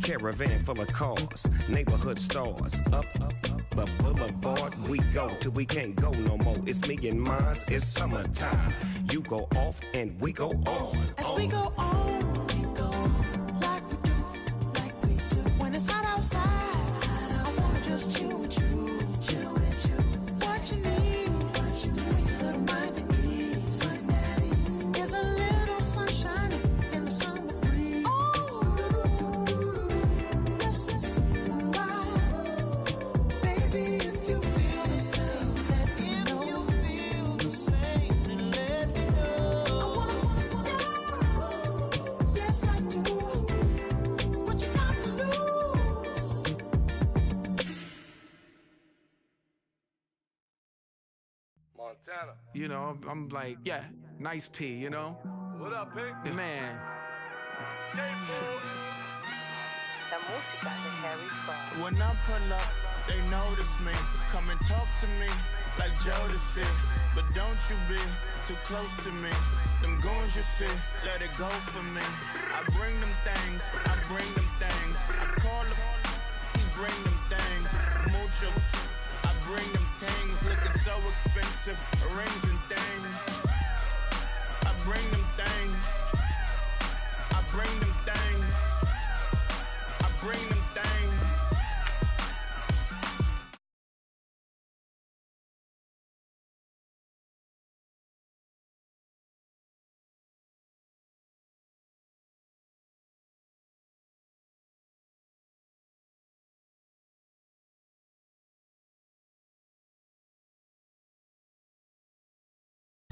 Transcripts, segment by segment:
Caravan full of cars, neighborhood stars. Up the boulevard we go till we can't go no more. It's me and mine, it's summertime. You go off and we go on. As we go on, like we do. When it's hot outside, I wanna just chill with you. What you need, little mind at ease. There's a little sunshine in the summer breeze. Yes, baby, if you feel the same, let me know. I wanna know. Yes, I do. What you got to lose? Montana. You know, I'm like, yeah, nice P, you know? What up, Pink? Man. La música de Harry Fraud. When I pull up, they notice me. Come and talk to me like Jodeci. But don't you be too close to me. Them goons you see, let it go for me. I bring them things, I call them, he bring them things. Mucho, I bring them things. Looking so expensive, rings and things. I bring them things. I bring them things. I bring them things.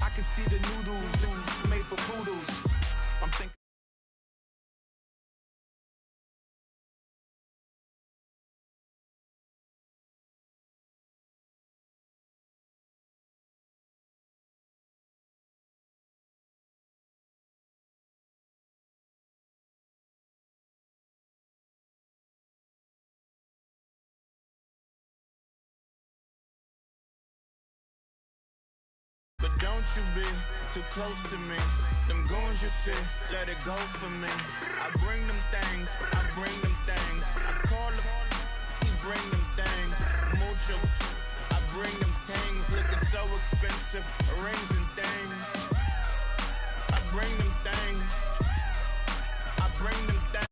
I can see the noodles made for poodles. I'm thinking. But don't you be too close to me. Them goons you see, let it go for me. I bring them things, I bring them things. I call them, he bring them things. Mucho, I bring them things. Looking so expensive, rings and things. I bring them things. I bring them things.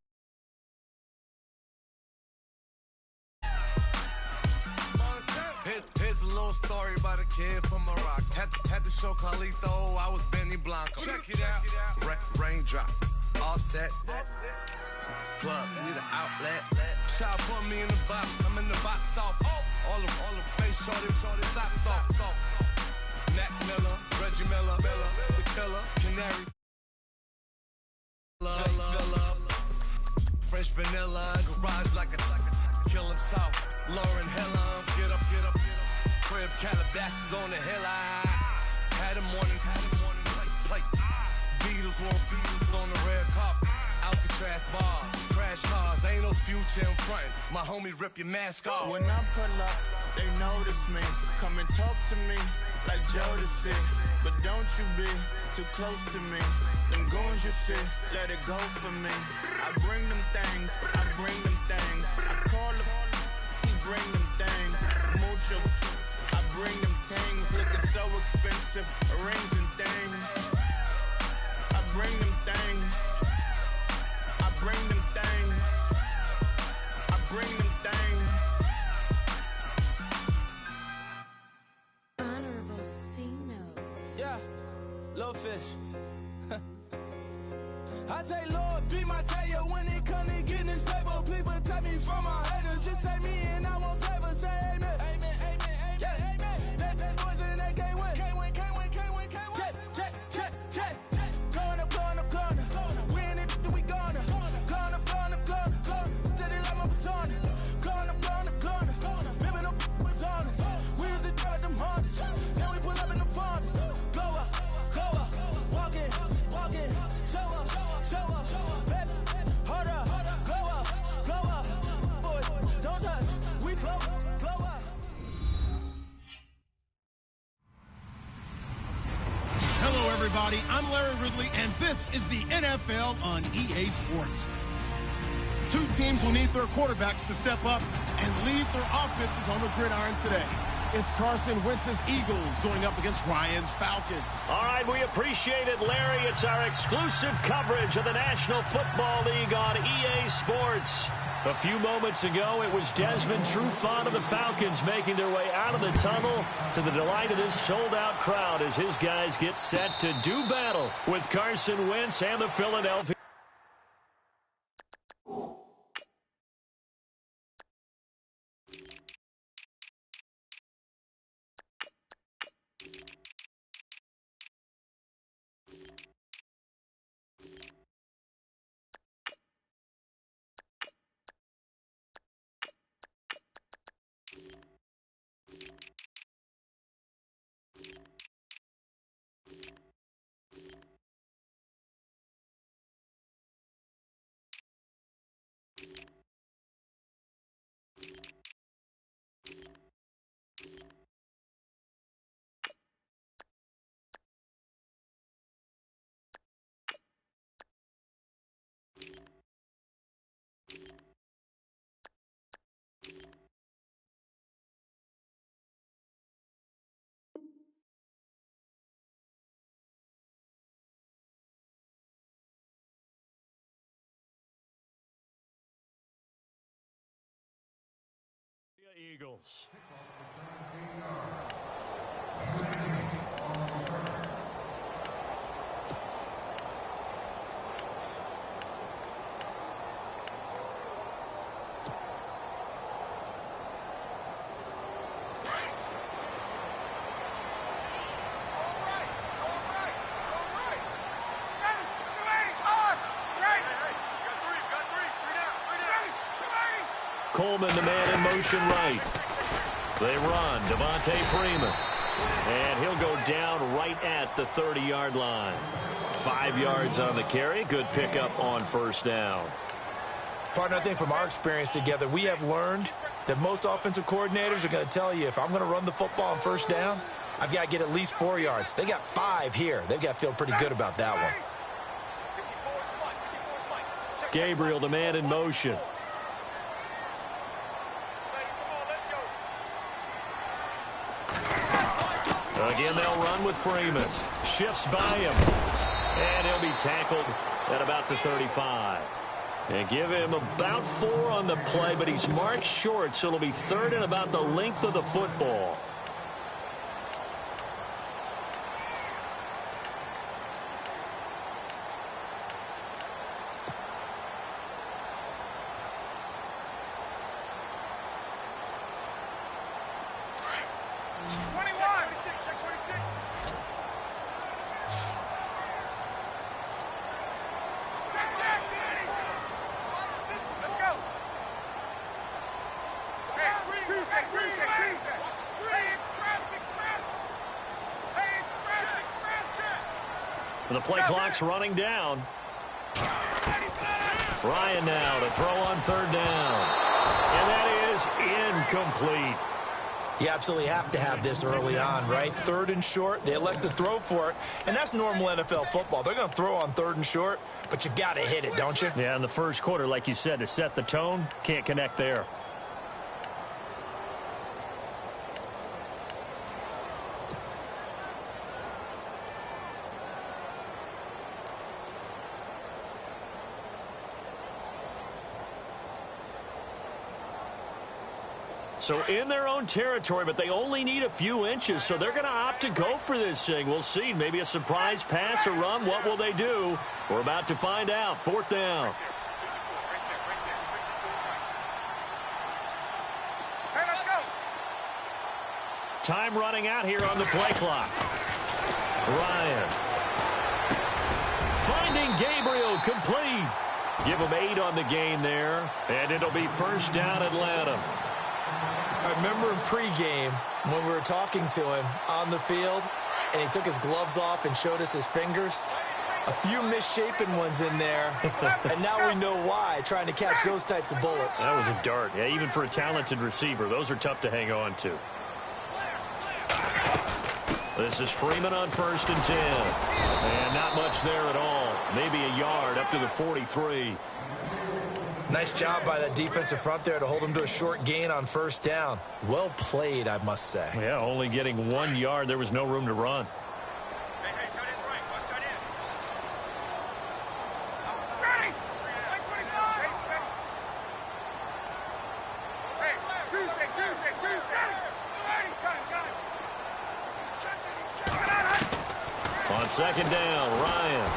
Here's a little story about a kid from Morocco. Had to show Carlito I was Benny Blanco. Check it out. Raindrop, offset. Plug, we the outlet. Child put me in the box, I'm in the box off. All the face shorty, socks off. Mac Miller, Reggie Miller, the killer, Canary. Villa, French vanilla, garage like a kill him soft. Lauren Hill, get up. Crib Calabasas on the hill. I had a morning plate. Beatles on the red carpet. Alcatraz bars, crash cars, ain't no future in front. My homies rip your mask off. When I pull up, they notice me. Come and talk to me like Jodeci. But don't you be too close to me. Them goons you see, let it go for me. I bring them things, I bring them things. I call them, he bring them things. Mucho, I bring them things. Looking so expensive, rings and things. I bring them things. I bring them things. I bring them things. Honorable C notes. Yeah, little fish. I say, Lord, be my savior when it come to getting this paper. Please protect me from my haters. Just say me and I won't save her. Say amen. Amen. Yeah. That boys in that can't win. Can't win. Check. Going up. Win it, we gonna. Going up. Did it like my persona. Going up. Living up was honest. We used to drive them Hondas. Now we pull up in the furnace. Go up. Walk in. Show up. Baby, hold up. Go up. Boy, don't touch. We flow up. Hello, everybody. I'm Larry Ridley, and this is the NFL on EA Sports. Two teams will need their quarterbacks to step up and lead their offenses on the gridiron today. It's Carson Wentz's Eagles going up against Ryan's Falcons. All right, we appreciate it, Larry. It's our exclusive coverage of the National Football League on EA Sports. A few moments ago, it was Desmond Trufant of the Falcons making their way out of the tunnel to the delight of this sold-out crowd as his guys get set to do battle with Carson Wentz and the Philadelphia. Eagles. Coleman, the man in motion right. They run. Devontae Freeman. And he'll go down right at the 30-yard line. 5 yards on the carry. Good pickup on first down. Partner, I think from our experience together, we have learned that most offensive coordinators are going to tell you, if I'm going to run the football on first down, I've got to get at least 4 yards. They got 5 here. They've got to feel pretty good about that one. Gabriel, the man in motion. Again, they'll run with Freeman. Shifts by him. And he'll be tackled at about the 35. And give him about 4 on the play, but he's marked short, so it'll be third and about the length of the football. The play clock's running down. Ryan now to throw on third down. And that is incomplete. You absolutely have to have this early on, right? Third and short, they elect to throw for it, and that's normal NFL football. They're going to throw on third and short, but you've got to hit it, don't you? Yeah, in the first quarter, like you said, to set the tone, can't connect there. So in their own territory, but they only need a few inches, so they're going to opt to go for this thing. We'll see. Maybe a surprise pass or run. What will they do? We're about to find out. Fourth down. Hey, let's go. Time running out here on the play clock. Ryan. Finding Gabriel complete. Give him 8 on the game there, and it'll be first down Atlanta. I remember in pregame when we were talking to him on the field, and he took his gloves off and showed us his fingers. A few misshapen ones in there, and now we know why, trying to catch those types of bullets. That was a dart. Yeah, even for a talented receiver, those are tough to hang on to. This is Freeman on 1st and 10. And not much there at all. Maybe a yard up to the 43. Nice job by that defensive front there to hold him to a short gain on first down. Well played, I must say. Yeah, only getting 1 yard. There was no room to run. On second down, Ryan.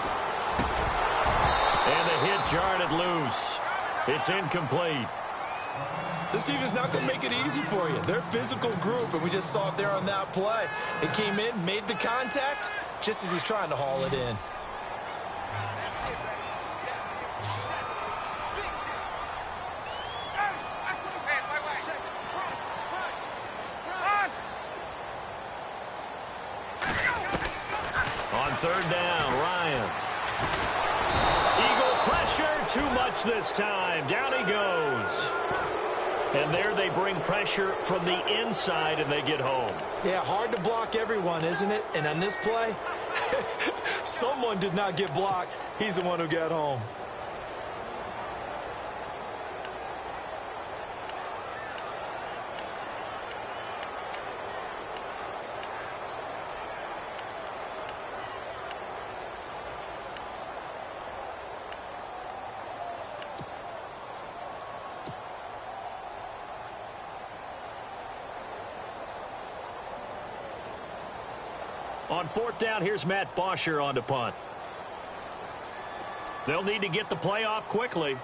And the hit jarred it loose. It's incomplete. This team is not going to make it easy for you. They're a physical group, and we just saw it there on that play. It came in, made the contact, just as he's trying to haul it in. On third down, Ryan. Eagle pressure, too much this time. Down he goes. And there they bring pressure from the inside, and they get home. Yeah, hard to block everyone, isn't it? And on this play, someone did not get blocked. He's the one who got home. On fourth down, here's Matt Bosher on to punt. They'll need to get the play off quickly.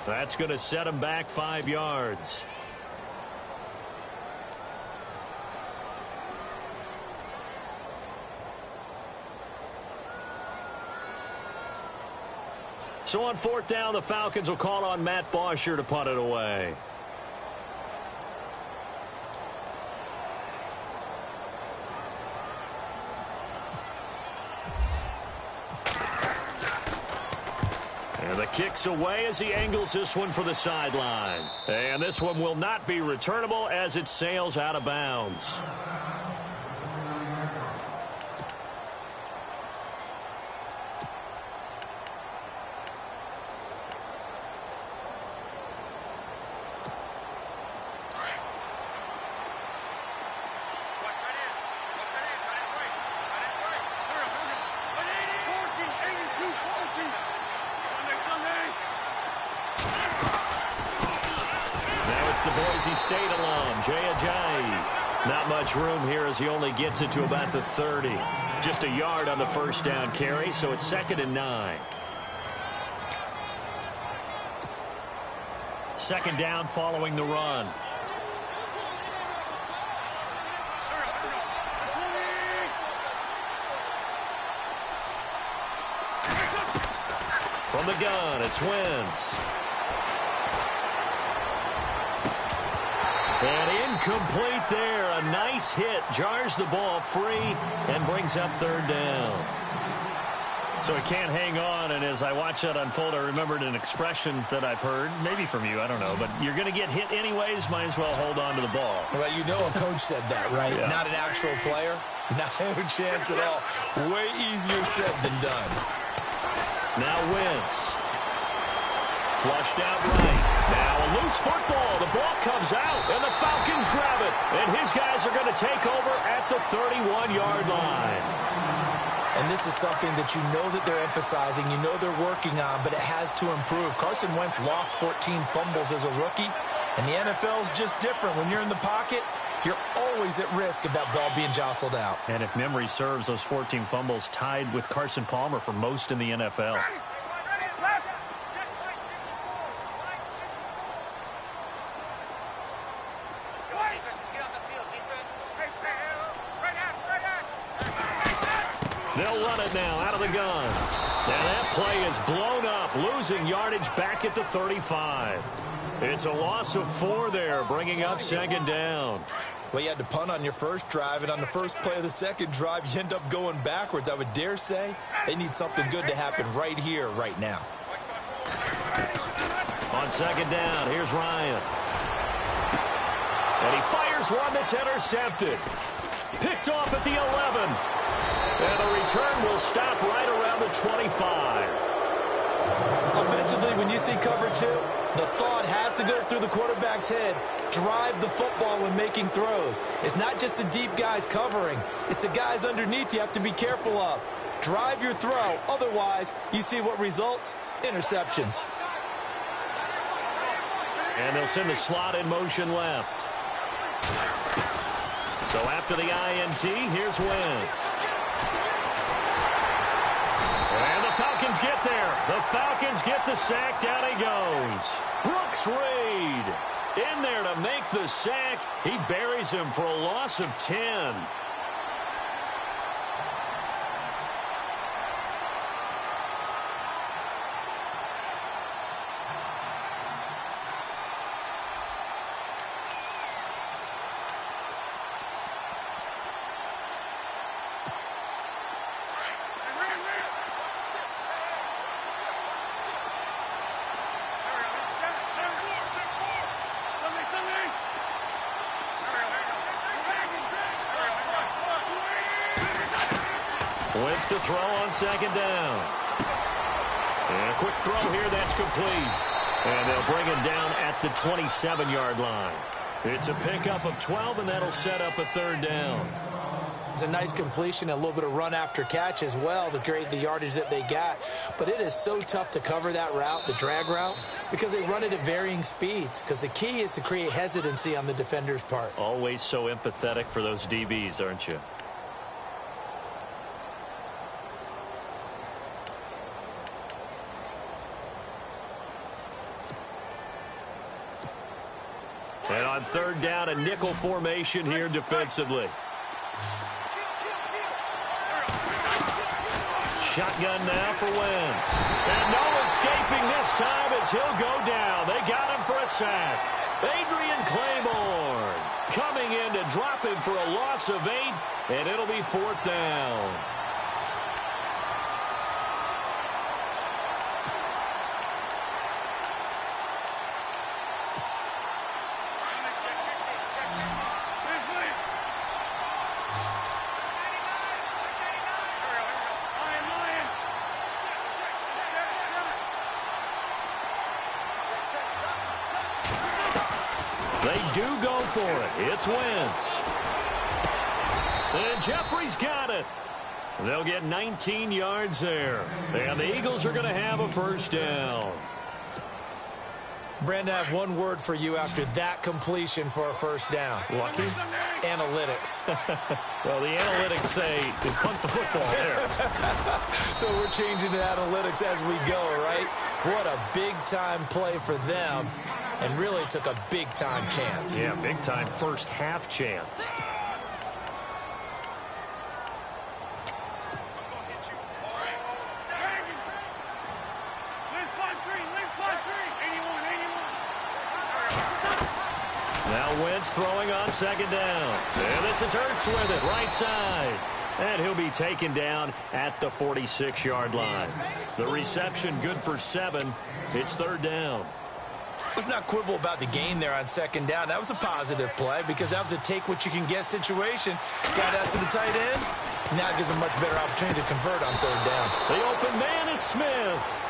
That's going to set him back 5 yards. So on fourth down, the Falcons will call on Matt Bosher to punt it away. And the kick's away as he angles this one for the sideline. And this one will not be returnable as it sails out of bounds. State alum, Jay Ajayi. Not much room here as he only gets it to about the 30. Just a yard on the first down carry, so it's 2nd and 9. Second down following the run. From the gun, it's Wentz. And incomplete there. A nice hit. Jars the ball free and brings up third down. So he can't hang on. And as I watch that unfold, I remembered an expression that I've heard, maybe from you, I don't know. But you're going to get hit anyways. Might as well hold on to the ball. Well, you know a coach said that, right? Yeah. Not an actual player. No chance at all. Way easier said than done. Now Wentz. Flushed out right. Now a loose football. The ball comes out, and the Falcons grab it. And his guys are going to take over at the 31-yard line. And this is something that you know that they're emphasizing, you know they're working on, but it has to improve. Carson Wentz lost 14 fumbles as a rookie, and the NFL is just different. When you're in the pocket, you're always at risk of that ball being jostled out. And if memory serves, those 14 fumbles tied with Carson Palmer for most in the NFL. They'll run it now out of the gun. And that play is blown up, losing yardage back at the 35. It's a loss of 4 there, bringing up second down. Well, you had to punt on your first drive, and on the first play of the second drive, you end up going backwards. I would dare say they need something good to happen right here, right now. On second down, here's Ryan. And he fires one that's intercepted. Picked off at the 11. And the return will stop right around the 25. Offensively, when you see cover 2, the thought has to go through the quarterback's head. Drive the football when making throws. It's not just the deep guys covering. It's the guys underneath you have to be careful of. Drive your throw. Otherwise, you see what results? Interceptions. And they'll send the slot in motion left. So after the INT, here's Wentz. And the Falcons get there. The Falcons get the sack. Down he goes. Brooks Reed in there to make the sack. He buries him for a loss of 10. Wentz to throw on second down. And a quick throw here, that's complete. And they'll bring him down at the 27-yard line. It's a pickup of 12, and that'll set up a third down. It's a nice completion, a little bit of run after catch as well to create the yardage that they got. But it is so tough to cover that route, the drag route, because they run it at varying speeds. Because the key is to create hesitancy on the defender's part. Always so empathetic for those DBs, aren't you? And on third down, a nickel formation here defensively. Shotgun now for Wentz. And no escaping this time as he'll go down. They got him for a sack. Adrian Claiborne coming in to drop him for a loss of 8, and it'll be fourth down. They do go for it. It's Wentz. And Jeffrey's got it. They'll get 19 yards there. And the Eagles are going to have a first down. Brandon, I have one word for you after that completion for a first down. Lucky? Analytics. Well, the analytics say to punt the football there. So we're changing to analytics as we go, right? What a big-time play for them. And really took a big-time chance. Yeah, big-time first half chance. Now Wentz throwing on second down. And this is Hurts with it, right side. And he'll be taken down at the 46-yard line. The reception good for 7. It's third down. Let's not quibble about the gain there on second down. That was a positive play because that was a take-what-you-can-get situation. Got out to the tight end. Now gives a much better opportunity to convert on third down. The open man is Smith.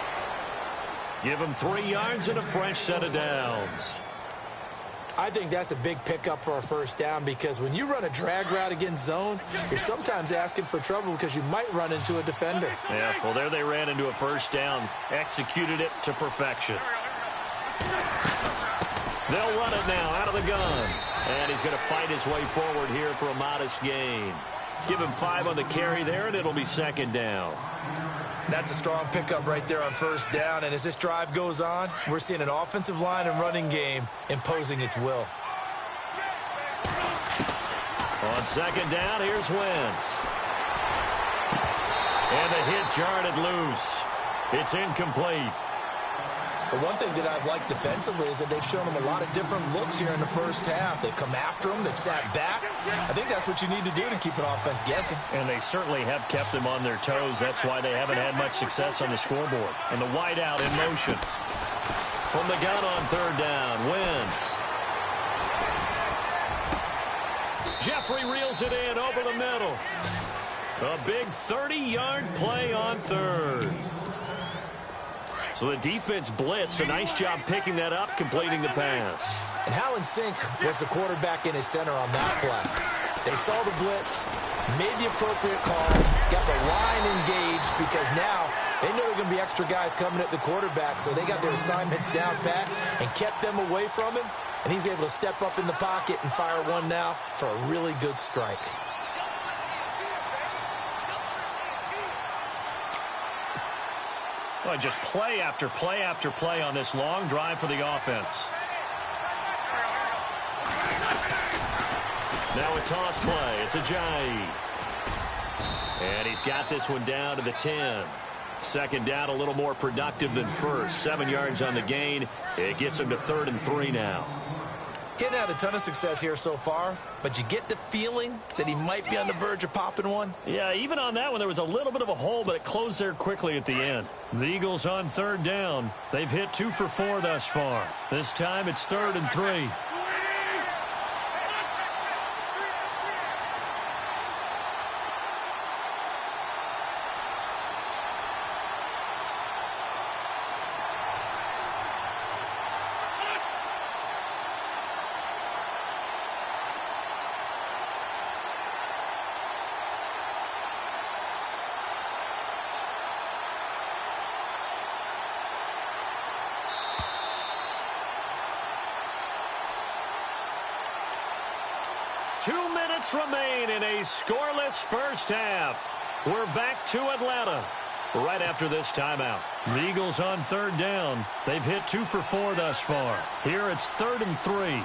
Give him 3 yards and a fresh set of downs. I think that's a big pickup for a first down because when you run a drag route against zone, you're sometimes asking for trouble because you might run into a defender. Yeah, well, there they ran into a first down. Executed it to perfection. They'll run it now out of the gun. And he's going to fight his way forward here for a modest gain. Give him 5 on the carry there, and it'll be second down. That's a strong pickup right there on first down. And as this drive goes on, we're seeing an offensive line and running game imposing its will. On second down, here's Wentz. And the hit jarred it loose. It's incomplete. But one thing that I've liked defensively is that they've shown them a lot of different looks here in the first half. They've come after them. They've sat back. I think that's what you need to do to keep an offense guessing. And they certainly have kept them on their toes. That's why they haven't had much success on the scoreboard. And the wideout in motion. From the gun on third down, Wentz. Jeffrey reels it in over the middle. A big 30-yard play on third. So the defense blitzed. A nice job picking that up, completing the pass. And how in sync was the quarterback in his center on that play? They saw the blitz, made the appropriate calls, got the line engaged because now they know there are going to be extra guys coming at the quarterback, so they got their assignments down pat and kept them away from him, and he's able to step up in the pocket and fire one now for a really good strike. Well, just play after play after play on this long drive for the offense. Now a toss play. It's Ajayi. And he's got this one down to the 10. Second down, a little more productive than first. 7 yards on the gain. It gets him to 3rd and 3 now. Getting out a ton of success here so far, but you get the feeling that he might be on the verge of popping one. Yeah, even on that one, there was a little bit of a hole, but it closed there quickly at the end. The Eagles on 3rd down. They've hit 2 for 4 thus far. This time it's 3rd and 3. Remain in a scoreless first half. We're back to Atlanta right after this timeout. The Eagles on 3rd down. They've hit 2 for 4 thus far. Here it's 3rd and 3.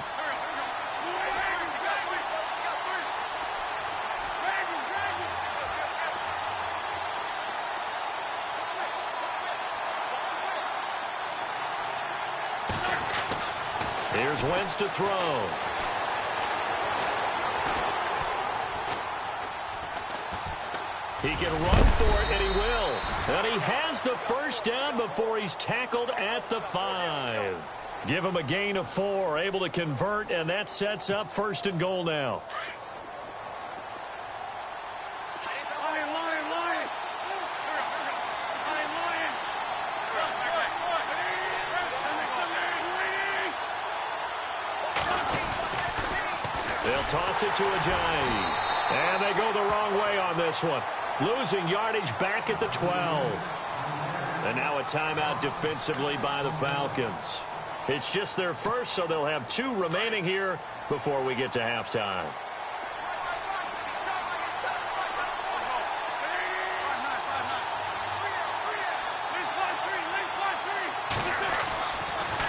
Here's Wentz to throw. He can run for it, and he will. And he has the first down before he's tackled at the 5. Give him a gain of 4, able to convert, and that sets up 1st and goal now. They'll toss it to Ajayi. And they go the wrong way on this one. Losing yardage back at the 12. And now a timeout defensively by the Falcons. It's just their first, so they'll have 2 remaining here before we get to halftime.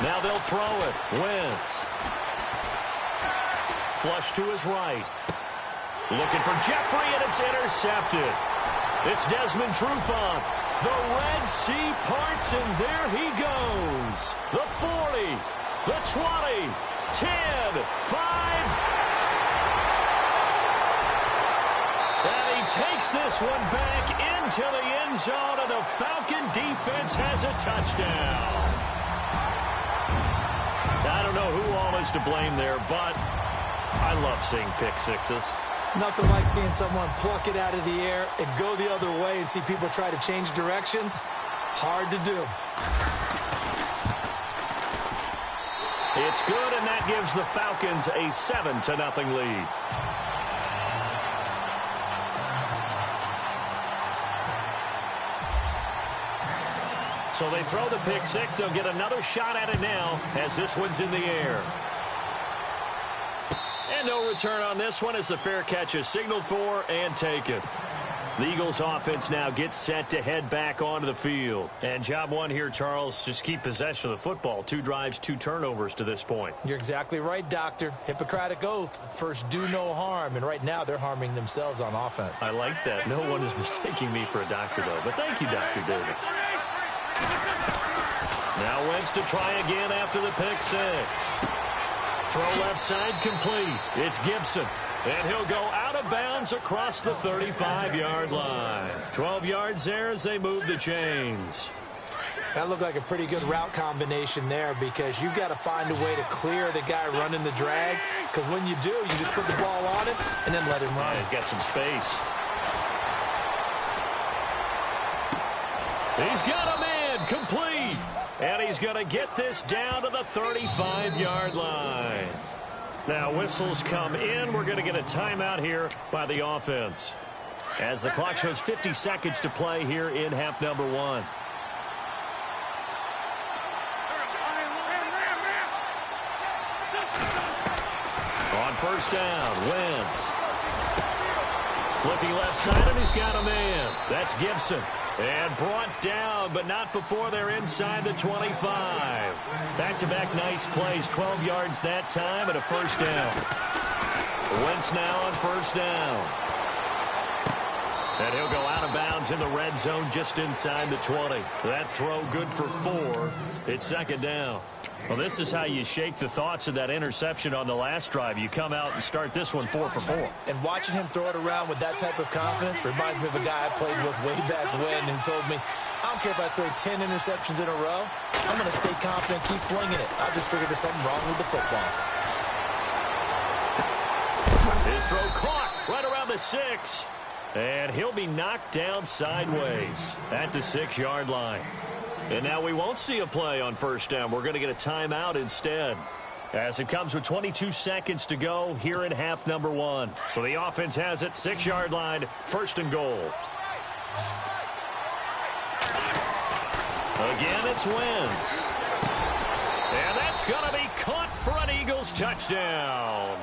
Now they'll throw it. Wentz. Flush to his right. Looking for Jeffrey, and it's intercepted. It's Desmond Trufant. The Red Sea parts, and there he goes. The 40, the 20, 10, 5. And he takes this one back into the end zone, and the Falcon defense has a touchdown. I don't know who all is to blame there, but I love seeing pick sixes. Nothing like seeing someone pluck it out of the air and go the other way and see people try to change directions. Hard to do. It's good, and that gives the Falcons a 7-0 lead. So they throw the pick six. They'll get another shot at it now as this one's in the air. And no return on this one as the fair catch is signaled for and taken. The Eagles offense now gets set to head back onto the field. And job one here, Charles, just keep possession of the football. 2 drives, 2 turnovers to this point. You're exactly right, Doctor. Hippocratic oath. First, do no harm. And right now, they're harming themselves on offense. I like that. No one is mistaking me for a doctor, though. But thank you, Dr. Davis. Now Wentz to try again after the pick six. Throw left side complete. It's Gibson. And he'll go out of bounds across the 35-yard line. 12 yards there as they move the chains. That looked like a pretty good route combination there because you've got to find a way to clear the guy running the drag. Because when you do, you just put the ball on him and then let him run. Yeah, he's got some space. He's got a man complete. And he's going to get this down to the 35-yard line. Now whistles come in. We're going to get a timeout here by the offense, as the clock shows 50 seconds to play here in half number 1. On first down, Wentz. Flipping left side, and he's got a man. That's Gibson. And brought down, but not before they're inside the 25. Back-to-back nice plays, 12 yards that time, and a first down. Wentz now on first down. And he'll go out of bounds in the red zone just inside the 20. That throw good for 4. It's second down. Well, this is how you shake the thoughts of that interception on the last drive. You come out and start this one 4 for 4. And watching him throw it around with that type of confidence reminds me of a guy I played with way back when who told me, I don't care if I throw 10 interceptions in a row. I'm going to stay confident, keep flinging it. I just figured there's something wrong with the football. His throw caught right around the 6. And he'll be knocked down sideways at the 6-yard line. And now we won't see a play on first down. We're going to get a timeout instead, as it comes with 22 seconds to go here in half number 1. So the offense has it, 6-yard line, first and goal. Again, it's Wentz. And that's going to be caught for an Eagles touchdown.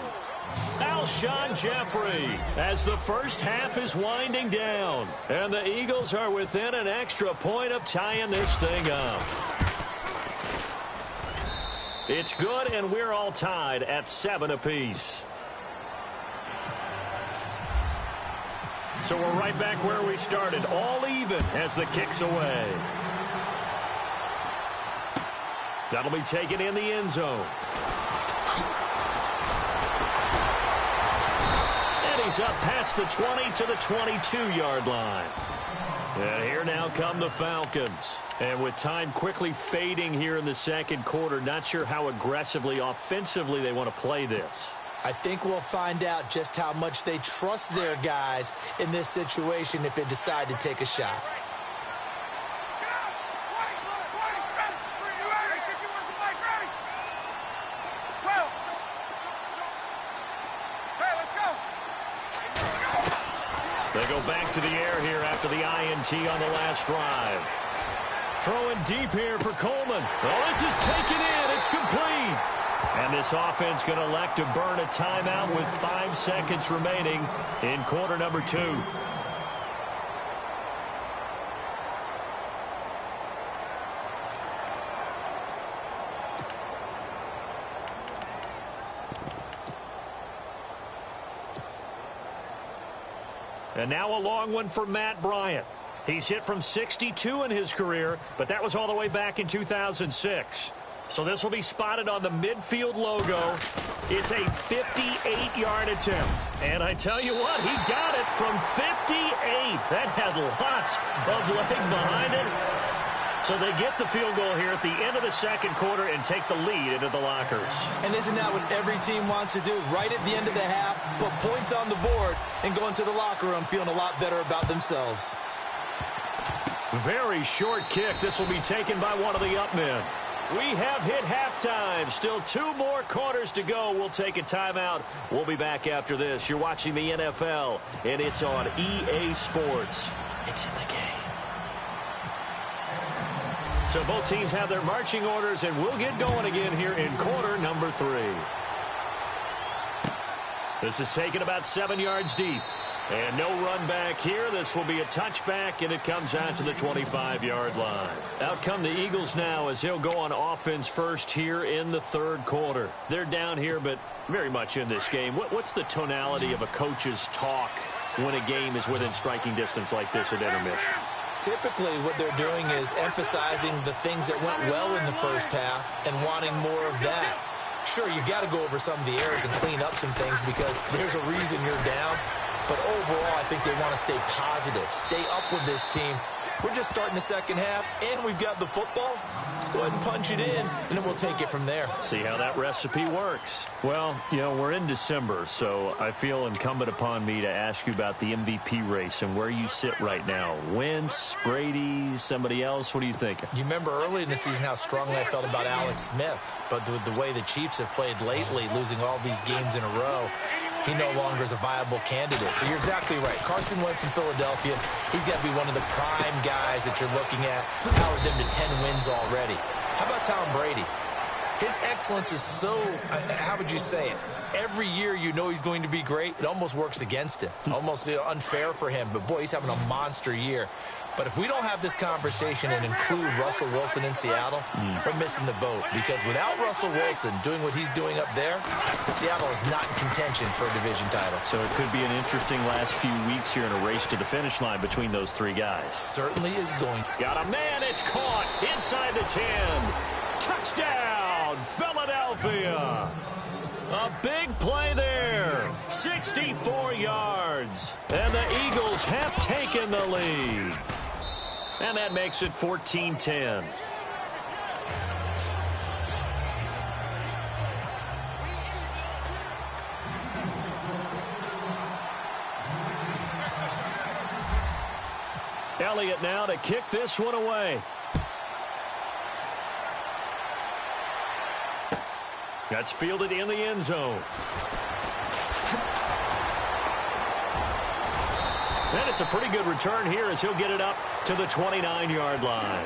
Alshon Jeffrey, as the first half is winding down. And the Eagles are within an extra point of tying this thing up. It's good, and we're all tied at 7 apiece. So we're right back where we started, all even as the kick's away. That'll be taken in the end zone. He's up past the 20 to the 22-yard line. And here now come the Falcons. And with time quickly fading here in the second quarter, not sure how aggressively, offensively they want to play this. I think we'll find out just how much they trust their guys in this situation if they decide to take a shot. They go back to the air here after the INT on the last drive. Throwing deep here for Coleman. Oh, this is taken in. It's complete. And this offense going to elect to burn a timeout with 5 seconds remaining in quarter number 2. And now a long one for Matt Bryant. He's hit from 62 in his career, but that was all the way back in 2006. So this will be spotted on the midfield logo. It's a 58-yard attempt. And I tell you what, he got it from 58. That had lots of leg behind it. So they get the field goal here at the end of the second quarter and take the lead into the lockers. And isn't that what every team wants to do? Right at the end of the half, put points on the board and go into the locker room feeling a lot better about themselves. Very short kick. This will be taken by one of the up men. We have hit halftime. Still 2 more quarters to go. We'll take a timeout. We'll be back after this. You're watching the NFL, and it's on EA Sports. It's in the game. So both teams have their marching orders, and we'll get going again here in quarter number 3. This is taken about 7 yards deep. And no run back here. This will be a touchback, and it comes out to the 25-yard line. Out come the Eagles now as he'll go on offense first here in the third quarter. They're down here, but very much in this game. What's the tonality of a coach's talk when a game is within striking distance like this at intermission? Typically, what they're doing is emphasizing the things that went well in the first half and wanting more of that. Sure, you got to go over some of the errors and clean up some things because there's a reason you're down. But overall, I think they want to stay positive, stay up with this team, We're just starting the second half, and we've got the football. Let's go ahead and punch it in, and then we'll take it from there. See how that recipe works. Well, you know, we're in December, so I feel incumbent upon me to ask you about the MVP race and where you sit right now. Wentz, Brady, somebody else? What are you thinking? You remember early in the season how strongly I felt about Alex Smith, but with the way the Chiefs have played lately, losing all these games in a row, he no longer is a viable candidate. So you're exactly right. Carson Wentz in Philadelphia, he's got to be one of the prime guys that you're looking at, powered them to 10 wins already. How about Tom Brady? His excellence is so, how would you say it? Every year you know he's going to be great. It almost works against him. Almost unfair for him. But, boy, he's having a monster year. But if we don't have this conversation and include Russell Wilson in Seattle, we're missing the boat. Because without Russell Wilson doing what he's doing up there, Seattle is not in contention for a division title. So it could be an interesting last few weeks here in a race to the finish line between those three guys. Certainly is going. Got a man, it's caught inside the 10. Touchdown, Philadelphia. A big play there. 64 yards. And the Eagles have taken the lead. And that makes it 14-10. Elliott now to kick this one away. That's fielded in the end zone. And it's a pretty good return here as he'll get it up to the 29-yard line.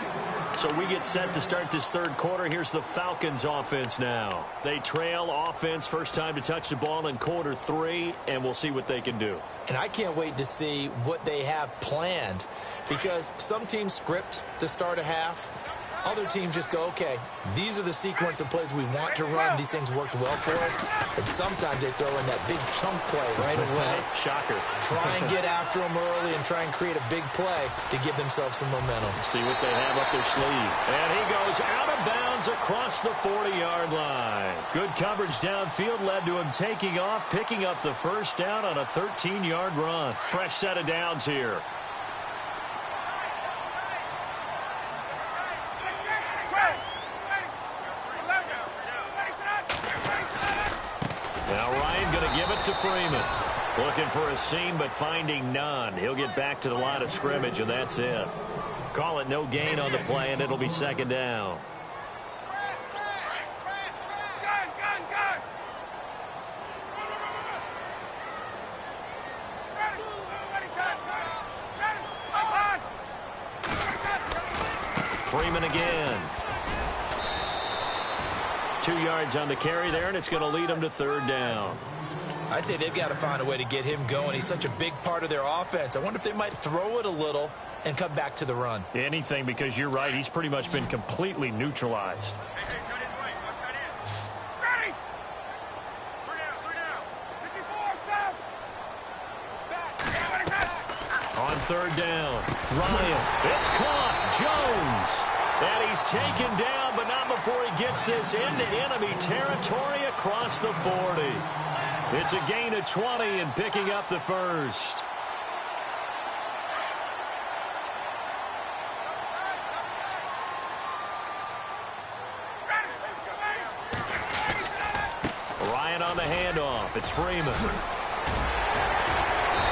So we get set to start this third quarter. Here's the Falcons offense now. They trail offense, first time to touch the ball in quarter 3, and we'll see what they can do. And I can't wait to see what they have planned, because some teams script to start a half. Other teams just go, okay, these are the sequence of plays we want to run. These things worked well for us. And sometimes they throw in that big chunk play right away. Shocker. Try and get after them early and try and create a big play to give themselves some momentum. See what they have up their sleeve. And he goes out of bounds across the 40-yard line. Good coverage downfield led to him taking off, picking up the first down on a 13-yard run. Fresh set of downs here. To Freeman. Looking for a seam, but finding none. He'll get back to the line of scrimmage, and that's it. Call it no gain on the play, and it'll be second down. Freeman again. 2 yards on the carry there, and it's going to lead him to third down. I'd say they've got to find a way to get him going. He's such a big part of their offense. I wonder if they might throw it a little and come back to the run. Anything, because you're right. He's pretty much been completely neutralized. On third down, Ryan. It's caught. Jones. And he's taken down, but not before he gets this into enemy territory across the 40. It's a gain of 20 and picking up the first. Ryan on the handoff. It's Freeman.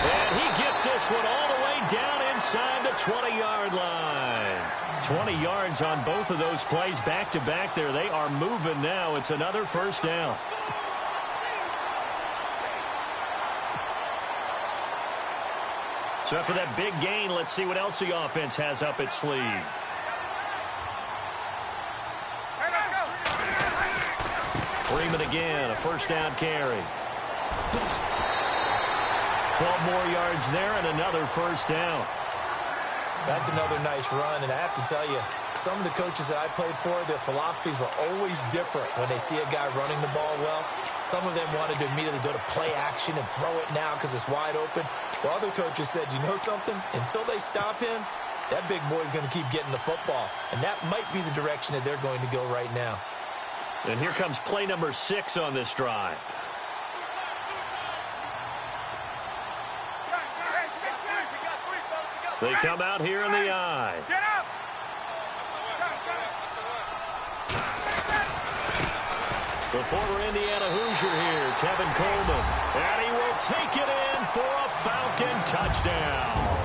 And he gets this one all the way down inside the 20-yard line. 20 yards on both of those plays back-to-back there. They are moving now. It's another first down. So after that big gain, let's see what else the offense has up its sleeve. Freeman again, a first down carry. 12 more yards there and another first down. That's another nice run, and I have to tell you, some of the coaches that I played for, their philosophies were always different when they see a guy running the ball well. Some of them wanted to immediately go to play action and throw it now because it's wide open. While other coaches said, you know something? Until they stop him, that big boy's going to keep getting the football. And that might be the direction that they're going to go right now. And here comes play number 6 on this drive. They come out here in the I. The former Indiana Hoosier here, Tevin Coleman. And he will take it in for a Falcon touchdown.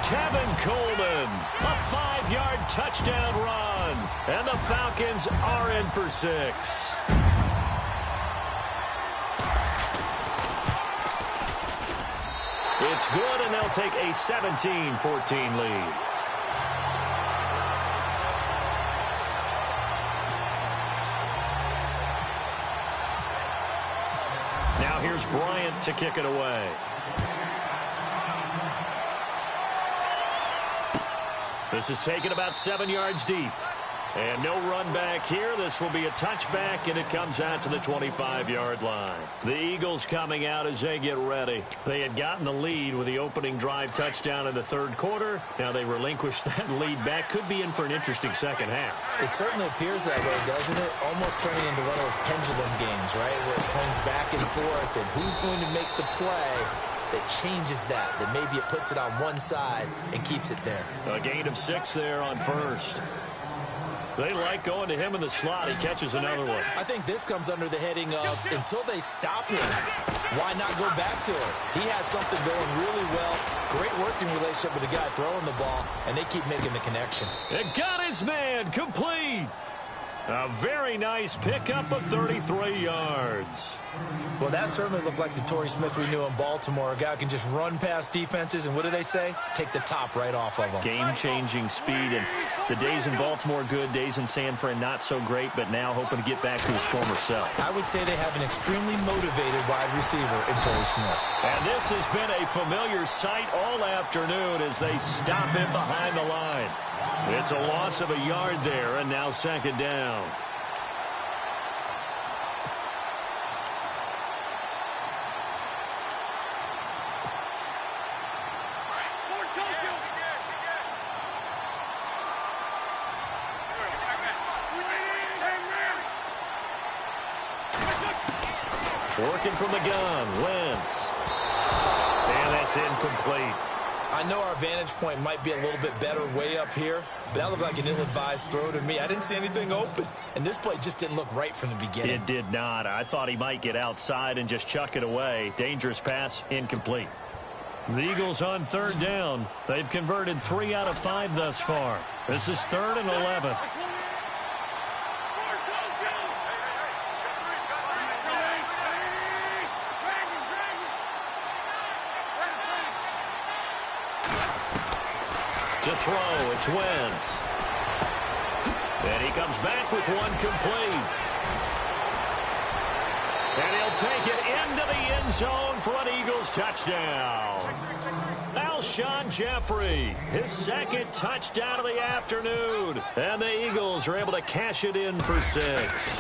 Tevin Coleman, a 5-yard touchdown run. And the Falcons are in for 6. It's good, and they'll take a 17-14 lead. Now here's Bryant to kick it away. This is taken about 7 yards deep. And no run back here. This will be a touchback, and it comes out to the 25-yard line. The Eagles coming out as they get ready. They had gotten the lead with the opening drive touchdown in the third quarter. Now they relinquish that lead back. Could be in for an interesting second half. It certainly appears that way, doesn't it? Almost turning into one of those pendulum games, right, where it swings back and forth, and who's going to make the play that changes that maybe it puts it on one side and keeps it there. A gain of 6 there on first. They like going to him in the slot. He catches another one. I think this comes under the heading of until they stop him, why not go back to him? He has something going really well. Great working relationship with the guy throwing the ball, and they keep making the connection. It got his man complete. A very nice pickup of 33 yards. Well, that certainly looked like the Torrey Smith we knew in Baltimore. A guy who can just run past defenses, and what do they say? Take the top right off of them. Game-changing speed, and the days in Baltimore good, days in San Fran not so great, but now hoping to get back to his former self. I would say they have an extremely motivated wide receiver in Torrey Smith. And this has been a familiar sight all afternoon as they stop him behind the line. It's a loss of a yard there, and now second down. Working from the gun, Wentz. And that's incomplete. I know our vantage point might be a little bit better way up here, but that looked like an ill-advised throw to me. I didn't see anything open, and this play just didn't look right from the beginning. It did not. I thought he might get outside and just chuck it away. Dangerous pass, incomplete. The Eagles on third down. They've converted 3 out of 5 thus far. This is 3rd and 11. To throw, it's Wentz. And he comes back with one complete. And he'll take it into the end zone for an Eagles touchdown. Alshon Jeffrey, his second touchdown of the afternoon. And the Eagles are able to cash it in for 6.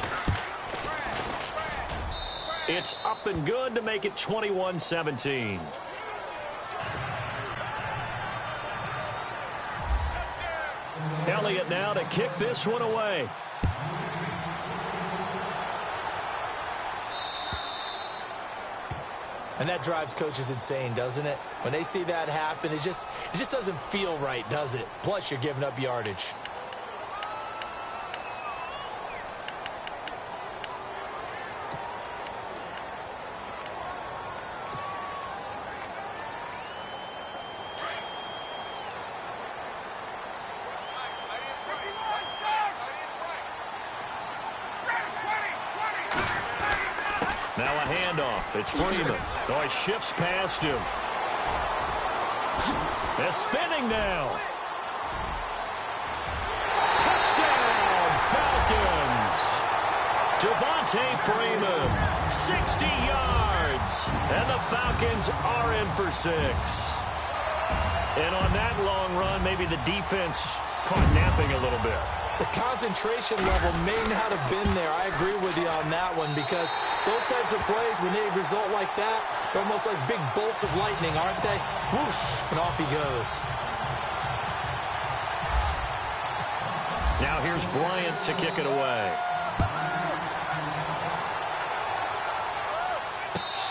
It's up and good to make it 21-17. Elliott now to kick this one away. And that drives coaches insane, doesn't it? When they see that happen, it just doesn't feel right, does it? Plus, you're giving up yardage. Now a handoff. It's Freeman. Oh, he shifts past him. They're spinning now. Touchdown, Falcons. Devontae Freeman, 60 yards. And the Falcons are in for 6. And on that long run, maybe the defense caught napping a little bit. The concentration level may not have been there. I agree with you on that one because those types of plays, when they result like that, they're almost like big bolts of lightning, aren't they? Whoosh, and off he goes. Now here's Bryant to kick it away.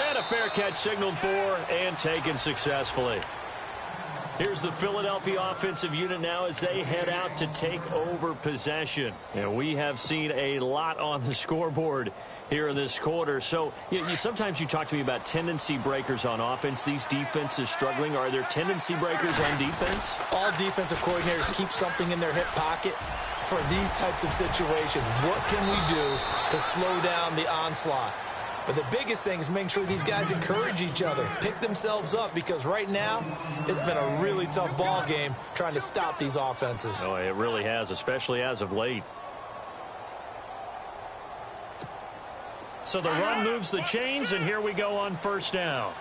And a fair catch signaled for and taken successfully. Here's the Philadelphia offensive unit now as they head out to take over possession. And we have seen a lot on the scoreboard here in this quarter. So sometimes you talk to me about tendency breakers on offense. These defenses struggling. Are there tendency breakers on defense? All defensive coordinators keep something in their hip pocket for these types of situations. What can we do to slow down the onslaught? But the biggest thing is making sure these guys encourage each other, pick themselves up, because right now it's been a really tough ball game trying to stop these offenses. Oh, it really has, especially as of late. So the run moves the chains, and here we go on first down.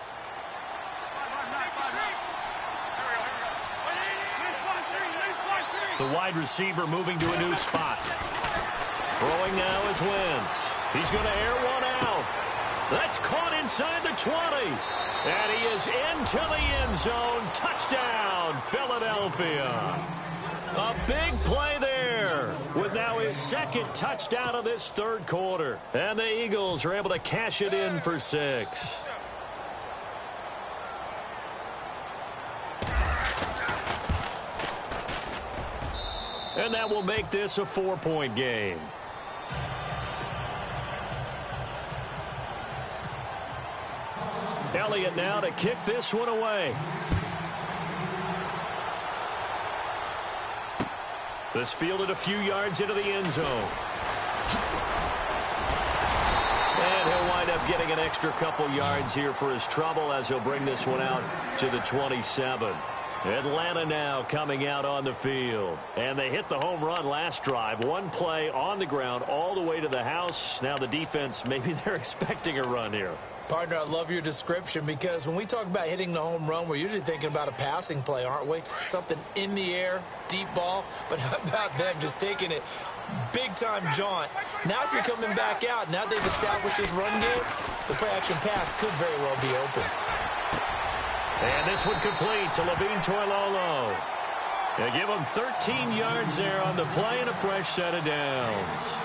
The wide receiver moving to a new spot. Throwing now is Wentz. He's going to air one out. That's caught inside the 20. And he is into the end zone. Touchdown, Philadelphia. A big play there with now his second touchdown of this third quarter. And the Eagles are able to cash it in for 6. And that will make this a 4-point game. Elliott now to kick this one away. This fielded a few yards into the end zone. And he'll wind up getting an extra couple yards here for his trouble as he'll bring this one out to the 27. Atlanta now coming out on the field. And they hit the home run last drive. One play on the ground all the way to the house. Now the defense, maybe they're expecting a run here. Partner, I love your description, because when we talk about hitting the home run, we're usually thinking about a passing play, aren't we? Something in the air, deep ball. But how about them just taking it big-time jaunt? Now if you're coming back out, now they've established this run game, the play-action pass could very well be open. And this one complete to Levine Toilolo. They give him 13 yards there on the play and a fresh set of downs.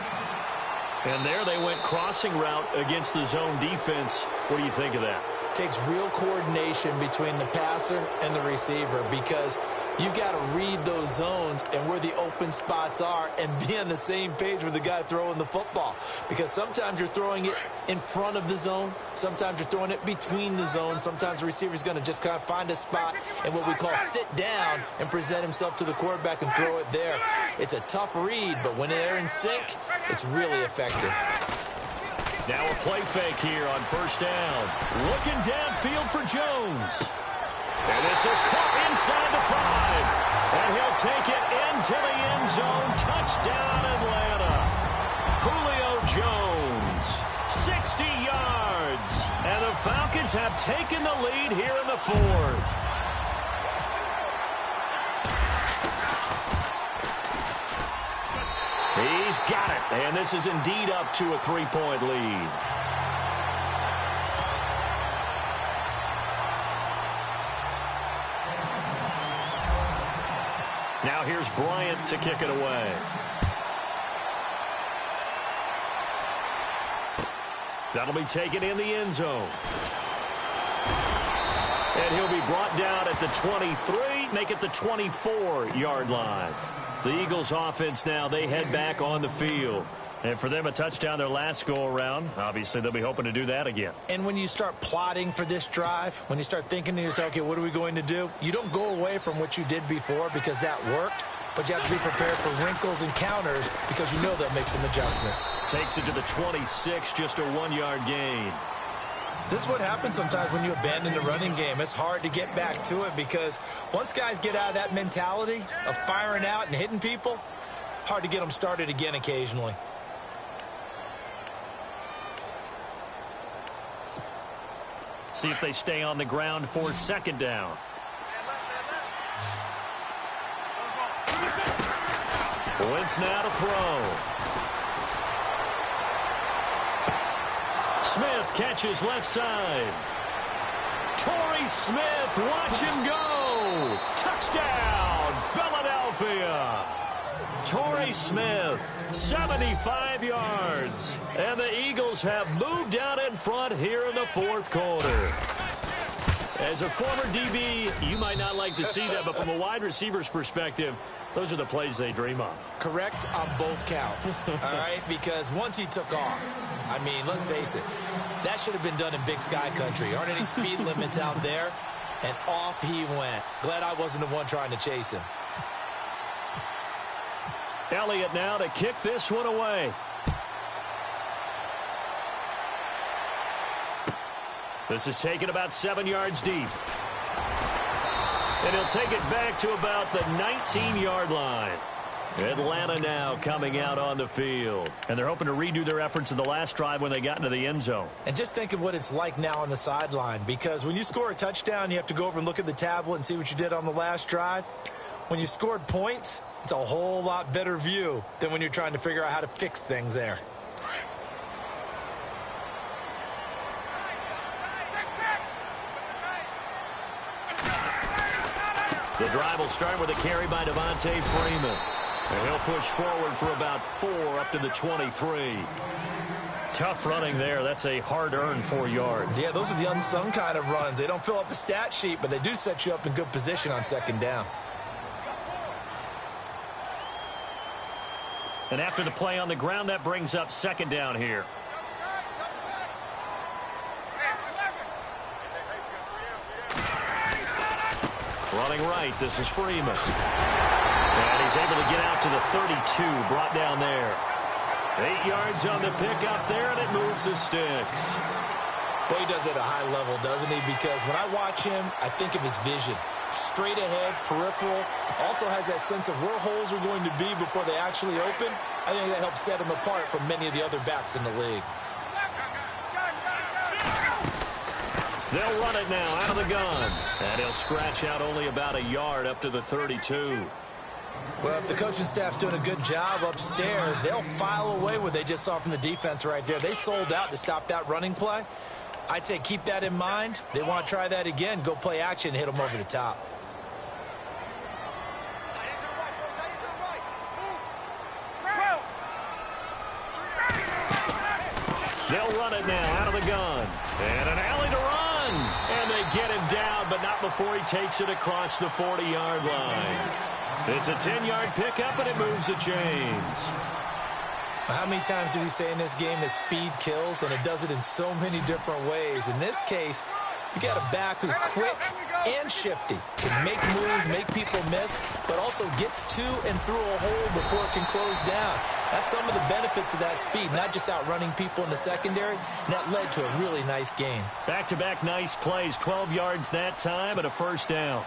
And there they went crossing route against the zone defense. What do you think of that? Takes real coordination between the passer and the receiver, because you got to read those zones and where the open spots are and be on the same page with the guy throwing the football. Because sometimes you're throwing it in front of the zone. Sometimes you're throwing it between the zones. Sometimes the receiver's going to just kind of find a spot and what we call sit down and present himself to the quarterback and throw it there. It's a tough read, but when they're in sync, it's really effective. Now a play fake here on first down. Looking downfield for Jones. And this is caught inside the 5. And he'll take it into the end zone. Touchdown, Atlanta. Julio Jones, 60 yards. And the Falcons have taken the lead here in the 4th. He's got it. And this is indeed up to a 3-point lead. Now here's Bryant to kick it away. That'll be taken in the end zone. And he'll be brought down at the 23, make it the 24-yard line. The Eagles offense now, they head back on the field. And for them, a touchdown their last go-around. Obviously, they'll be hoping to do that again. And when you start plotting for this drive, when you start thinking to yourself, okay, what are we going to do? You don't go away from what you did before because that worked, but you have to be prepared for wrinkles and counters because you know they'll make some adjustments. Takes it to the 26, just a 1-yard gain. This is what happens sometimes when you abandon the running game. It's hard to get back to it because once guys get out of that mentality of firing out and hitting people, hard to get them started again occasionally. See if they stay on the ground for second down. Wentz now to throw. Smith catches left side. Torrey Smith, watch him go. Touchdown, Philadelphia. Torrey Smith, 75 yards. And the Eagles have moved out in front here in the 4th quarter. As a former DB, you might not like to see that, but from a wide receiver's perspective, those are the plays they dream of. Correct on both counts, all right? Because once he took off, I mean, let's face it, that should have been done in Big Sky country. Aren't any speed limits out there? And off he went. Glad I wasn't the one trying to chase him. Elliott now to kick this one away. This is taken about 7 yards deep. And he'll take it back to about the 19-yard line. Atlanta now coming out on the field. And they're hoping to redo their efforts in the last drive when they got into the end zone. And just think of what it's like now on the sideline. Because when you score a touchdown, you have to go over and look at the tablet and see what you did on the last drive. When you scored points, it's a whole lot better view than when you're trying to figure out how to fix things there. The drive will start with a carry by Devontae Freeman. And he'll push forward for about 4 up to the 23. Tough running there. That's a hard-earned 4 yards. Yeah, those are the unsung kind of runs. They don't fill up the stat sheet, but they do set you up in good position on second down. And after the play on the ground, that brings up second down here. Running right, this is Freeman. And he's able to get out to the 32, brought down there. 8 yards on the pickup there, and it moves the sticks. Well, he does it at a high level, doesn't he? Because when I watch him, I think of his vision. Straight ahead, peripheral. Also has that sense of where holes are going to be before they actually open. I think that helps set him apart from many of the other backs in the league. They'll run it now out of the gun. And he'll scratch out only about a yard up to the 32. Well, if the coaching staff's doing a good job upstairs, they'll file away what they just saw from the defense right there. They sold out to stop that running play. I'd say keep that in mind. They want to try that again. Go play action, hit them over the top. They'll run it now out of the gun. And an alley to run. And they get him down, but not before he takes it across the 40-yard line. It's a 10-yard pickup, and it moves the chains. How many times do we say in this game that speed kills, and it does it in so many different ways? In this case, you got a back who's quick and shifty. Can make moves, make people miss, but also gets to and through a hole before it can close down. That's some of the benefits of that speed, not just outrunning people in the secondary, and that led to a really nice game. Back-to-back nice plays, 12 yards that time and a first down.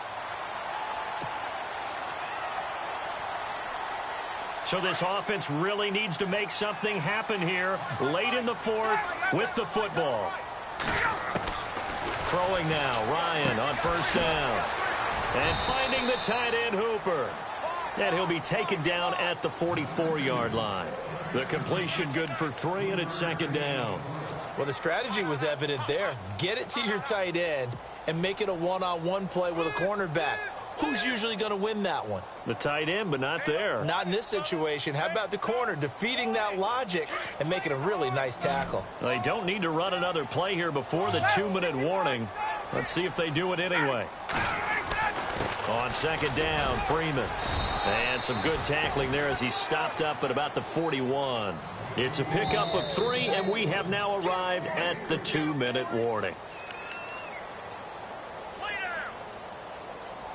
So this offense really needs to make something happen here late in the fourth with the football. Throwing now, Ryan on first down. And finding the tight end, Hooper. And he'll be taken down at the 44-yard line. The completion good for 3, and it's second down. Well, the strategy was evident there. Get it to your tight end and make it a one-on-one play with a cornerback. Who's usually going to win that one? The tight end, but not there. Not in this situation. How about the corner defeating that logic and making a really nice tackle? They don't need to run another play here before the 2-minute warning. Let's see if they do it anyway. On second down, Freeman. And some good tackling there as he stopped up at about the 41. It's a pickup of 3, and we have now arrived at the 2-minute warning.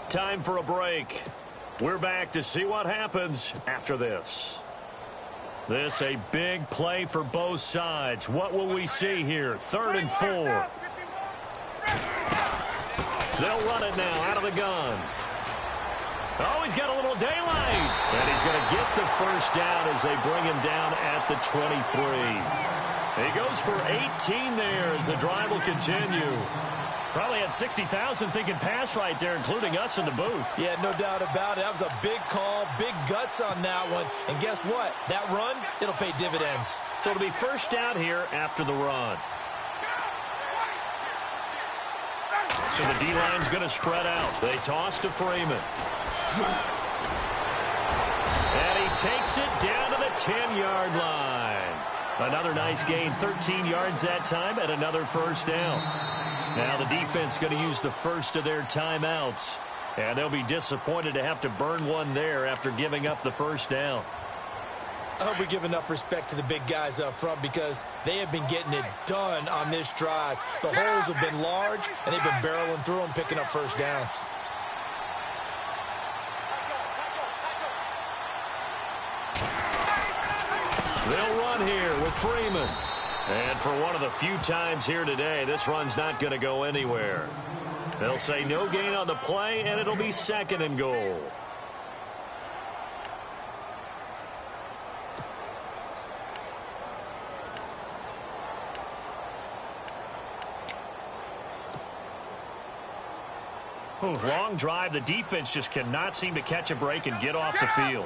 Time for a break. We're back to see what happens after this. This a big play for both sides. What will we see here? 3rd and 4. They'll run it now out of the gun. Oh, he's got a little daylight. And he's going to get the first down as they bring him down at the 23. He goes for 18 there as the drive will continue. Probably had 60,000 thinking pass right there, including us in the booth. Yeah, no doubt about it. That was a big call, big guts on that one. And guess what? That run, it'll pay dividends. So it'll be first down here after the run. So the D-line's going to spread out. They toss to Freeman. And he takes it down to the 10-yard line. Another nice gain, 13 yards that time, and another first down. Now the defense going to use the first of their timeouts. And they'll be disappointed to have to burn one there after giving up the first down. I hope we give enough respect to the big guys up front because they have been getting it done on this drive. The holes have been large, and they've been barreling through them, picking up first downs. They'll run here with Freeman. And for one of the few times here today, this run's not going to go anywhere. They'll say no gain on the play, and it'll be 2nd and goal. Long drive. The defense just cannot seem to catch a break and get off the field.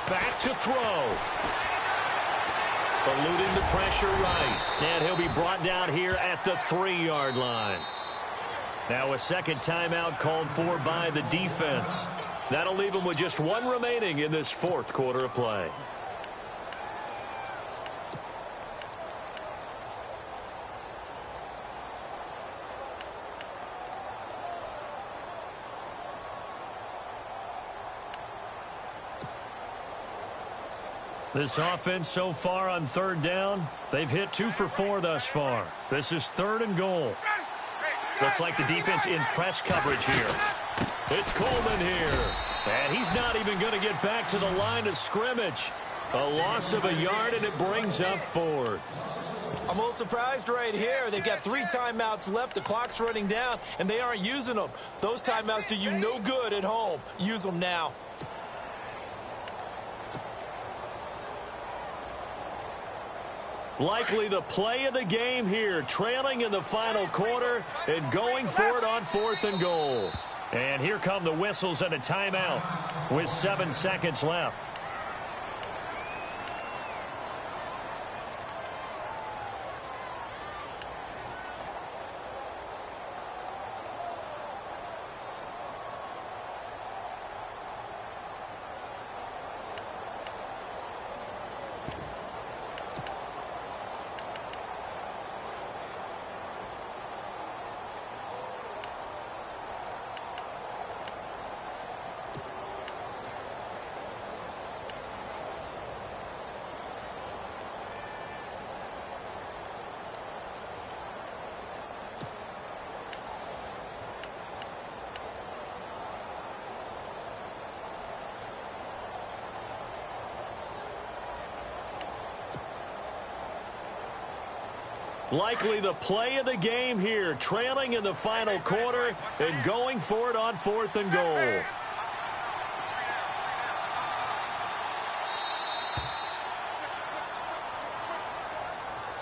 Back to throw. Eluding the pressure right. And he'll be brought down here at the 3-yard line. Now a second timeout called for by the defense. That'll leave them with just one remaining in this 4th quarter of play. This offense so far on 3rd down, they've hit 2 for 4 thus far. This is 3rd and goal. Looks like the defense in press coverage here. It's Coleman here. And he's not even going to get back to the line of scrimmage. A loss of a yard, and it brings up 4th. I'm a little surprised right here. They've got 3 timeouts left. The clock's running down, and they aren't using them. Those timeouts do you no good at home. Use them now. Likely the play of the game here, trailing in the final quarter and going for it on 4th and goal. And here come the whistles and a timeout with 7 seconds left. Likely the play of the game here, trailing in the final quarter and going for it on 4th and goal.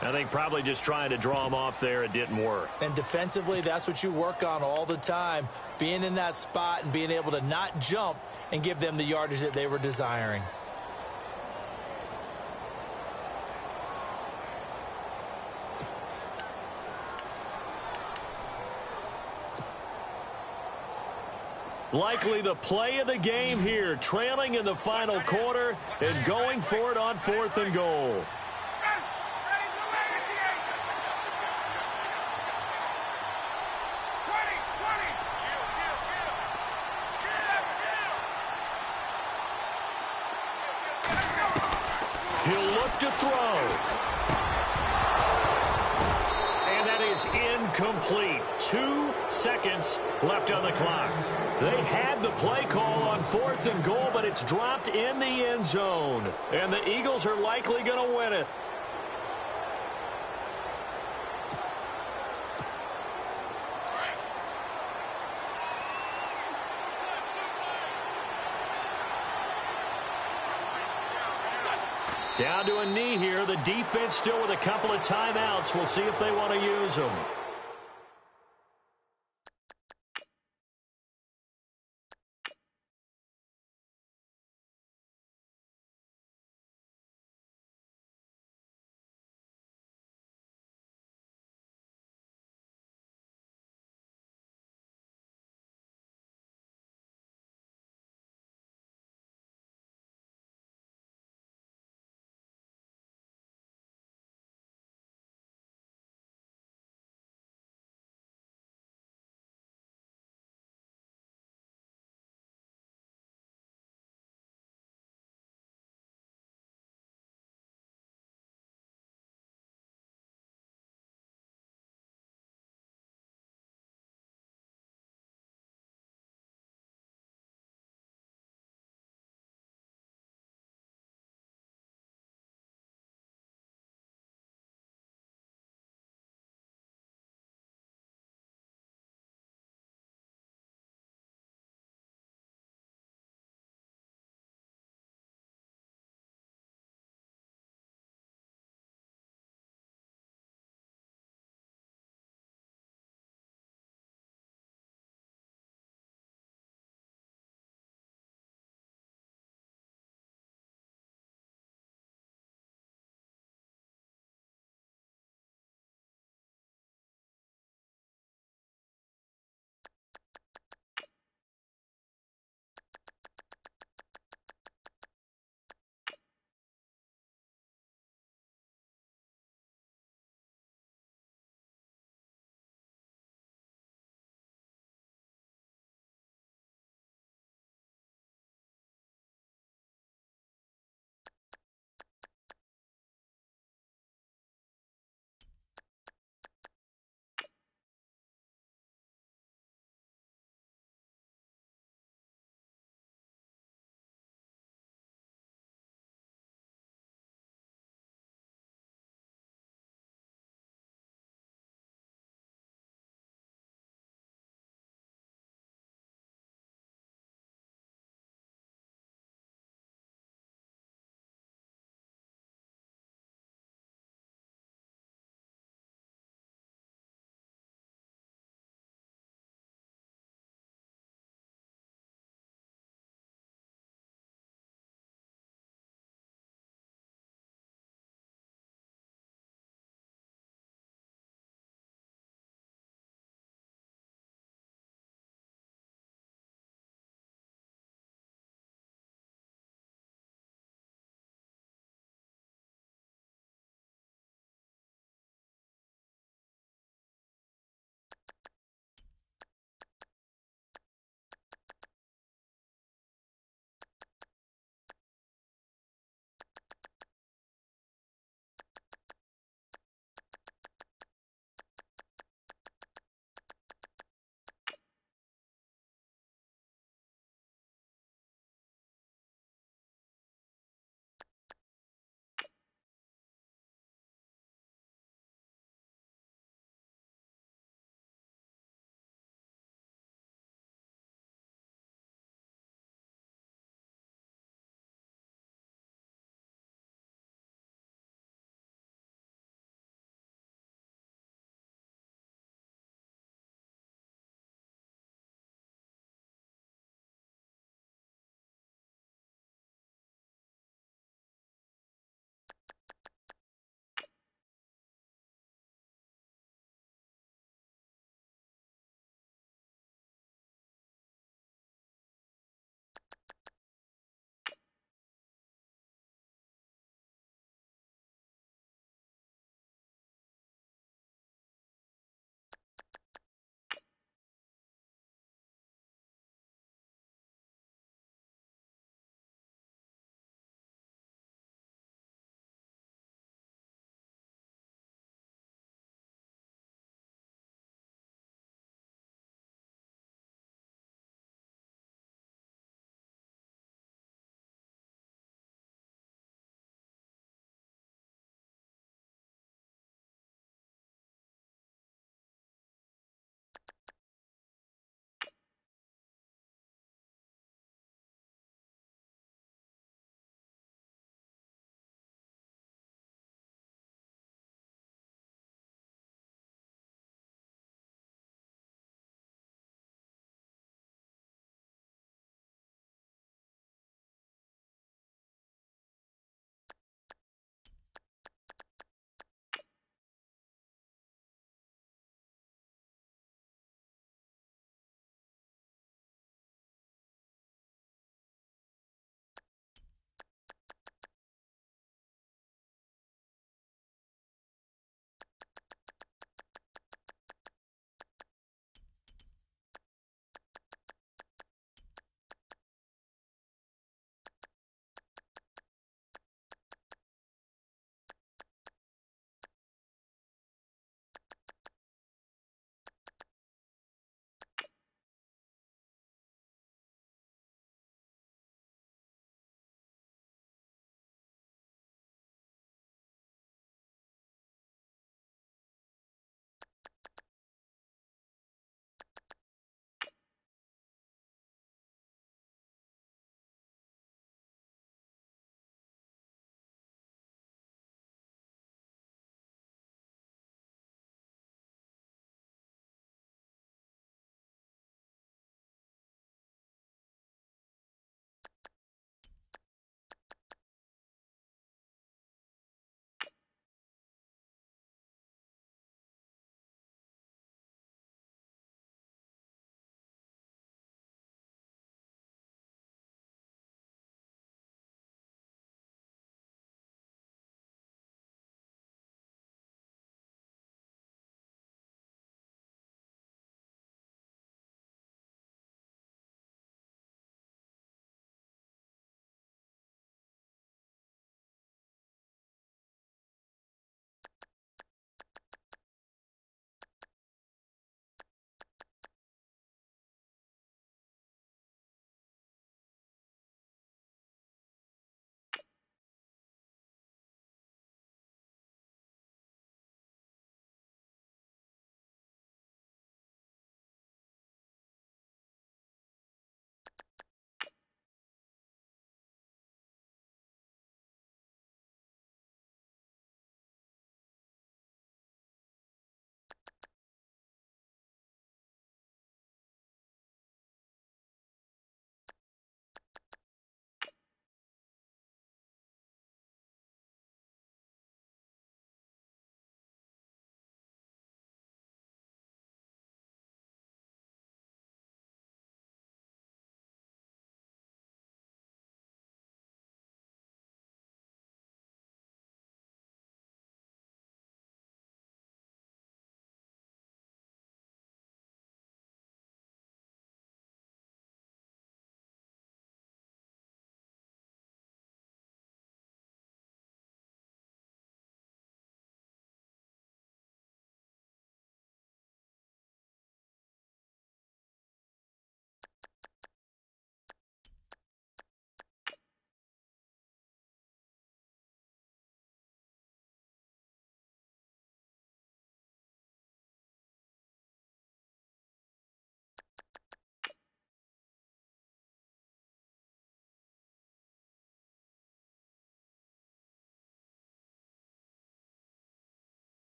I think probably just trying to draw him off there. It didn't work. And defensively, that's what you work on all the time. Being in that spot and being able to not jump and give them the yardage that they were desiring. Likely the play of the game here, trailing in the final quarter and going for it on 4th and goal. He'll look to throw. And that is incomplete. 2 seconds left on the clock. They had the play call on 4th and goal, but it's dropped in the end zone. And the Eagles are likely going to win it. Down to a knee here. The defense still with a couple of timeouts. We'll see if they want to use them.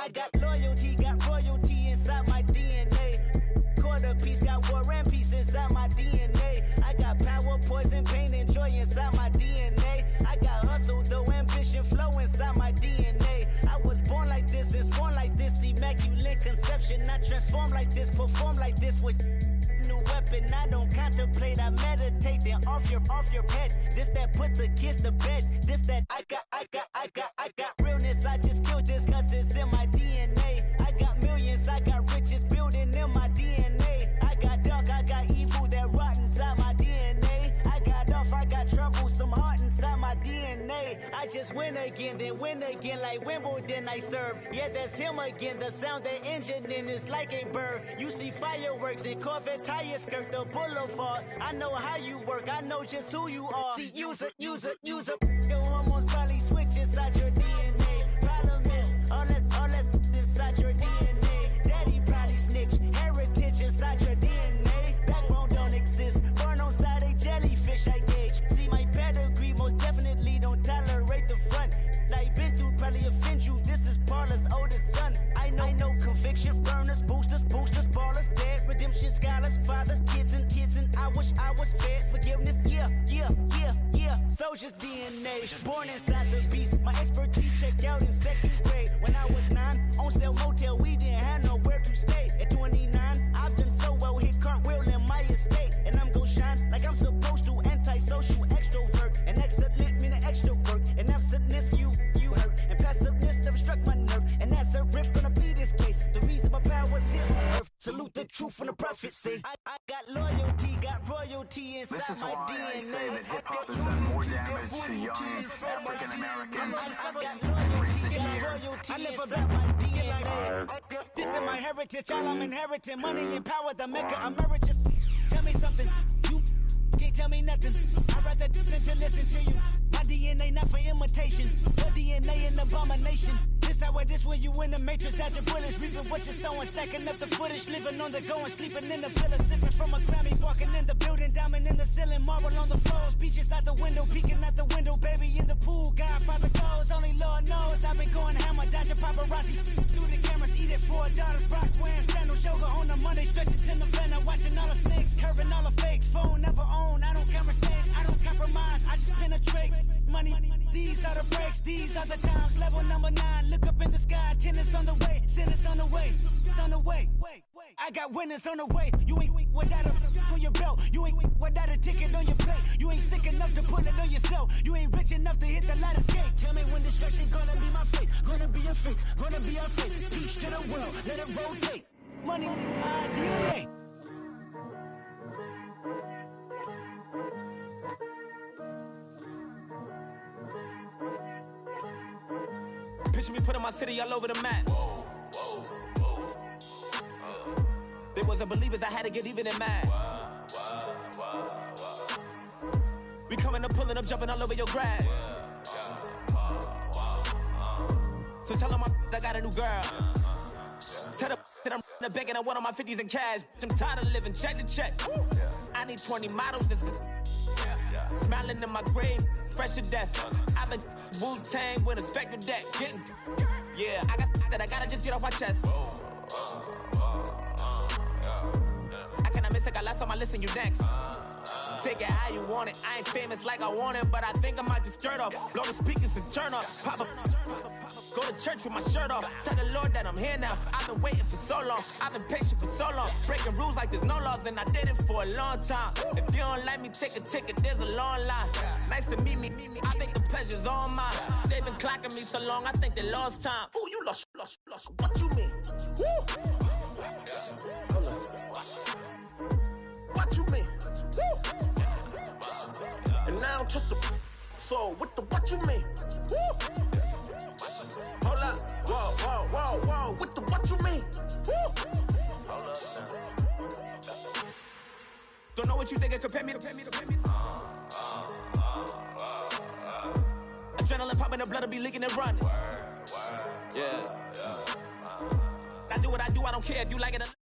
got loyalty, got royalty inside my DNA. Quarter piece, got war and peace inside my DNA. I got power, poison, pain, and joy inside my DNA. I got hustle, though, ambition, flow inside my DNA. I was born like this, and born like this, immaculate conception. I transform like this, perform like this with new weapon. I don't contemplate, I meditate, then off your head. This that put the kids to bed. This that I got realness. I just killed this cause it's in my DNA. I got millions, I got riches building in my DNA. I got dark, I got evil that rot inside my DNA. I got off, I got trouble, some heart inside my DNA. I just win again, then win again like Wimbledon I serve. Yeah, that's him again, the sound that engine in is like a bird. You see fireworks and Corvette tires skirt the boulevard. I know how you work, I know just who you are. See, use it. Your hormones probably switch inside your DNA. Problem is, all that inside your DNA. Daddy probably snitch, heritage inside your DNA. Backbone don't exist, born on side a jellyfish I gauge. See my pedigree, most definitely don't tolerate the front. Like been through, probably offend you, this is Paula's oldest son. I know conviction, burners, boosters, ballers, dead, redemption, scholars, fathers, kids and I wish I was fed forgiveness, yeah. Soldier's DNA, born inside the beast. My expertise checked out in second grade. When I was 9, on sale motel, we didn't have nowhere to stay. At 29, I've done so well, hit cartwheel in my estate. And I'm gon' shine like I'm supposed to, antisocial extrovert. And excellent meaning extra work. And absentness, you hurt. And passiveness never struck my nerve. And that's a riff gonna be this case. The reason my power's here on earth. Salute the truth from the prophecy. I got loyalty, got royalty inside this is my why DNA. I say that hip-hop has done more damage to young African-Americans in recent years. I live about my DNA. This is my heritage, all I'm inheriting. Money and power, the Mecca emeritus. Tell me something, you can't tell me nothing. I'd rather do than to listen to you. My DNA not for imitation, your DNA an abomination. This how it is when you in the matrix, dodging bullets, reaping what you're sowing, stacking up the footage, living on the go and sleeping in the villa, sipping from a Grammy, walking in the building, diamond in the ceiling, marble on the floors, beaches out the window, peeking out the window, baby in the pool, Godfather goes, only Lord knows, I've been going hammer, dodging paparazzi, through the cameras, eating 4 daughters, Brock wearing sandals, yoga on a Monday, stretching to November, watching all the snakes, curving all the fakes, phone never own, I don't conversate, I don't compromise, I just penetrate, money, these are the breaks, these are the times, level number 9, look up in the sky, tennis on the way, sinners on the way, I got winners on the way, you ain't without a on your belt, you ain't without a ticket on your plate, you ain't sick enough to pull it on yourself, you ain't rich enough to hit the ladder skate, tell me when destruction gonna be my fate, gonna be a fate, gonna be our fate, peace to the world, let it rotate, money, DNA. Picture me putting my city all over the map. They wasn't believers, I had to get even in mad. We coming up, pulling up, jumping all over your grass. So tell them I got a new girl. Tell them that I'm in the bank and I want all my 50s in cash. I'm tired of living check to check. I need 20 models, this is smiling in my grave, fresh to death. I've been Wu-Tang with a spectral deck. Yeah, I gotta just get off my chest. I cannot miss it, got last on my list and you next. Take it how you want it, I ain't famous like I want it, but I think I might just skirt off. Blow the speakers and turn up, pop up. Go to church with my shirt off. Tell the Lord that I'm here now. I've been waiting for so long. I've been patient for so long. Breaking rules like there's no laws, and I did it for a long time. If you don't like me, take a ticket. There's a long line. Nice to meet me. I think the pleasure's all mine. They've been clocking me so long. I think they lost time. Ooh, you lost. What you mean? Woo. Hold on. What you mean? Woo. And now just a so what you mean? Woo. Hold up, whoa, with the what you mean? Woo! Hold up now. Don't know what you think, compare me. Adrenaline popping, the blood will be leaking and running. Yeah. I do what I do, I don't care if you like it or not.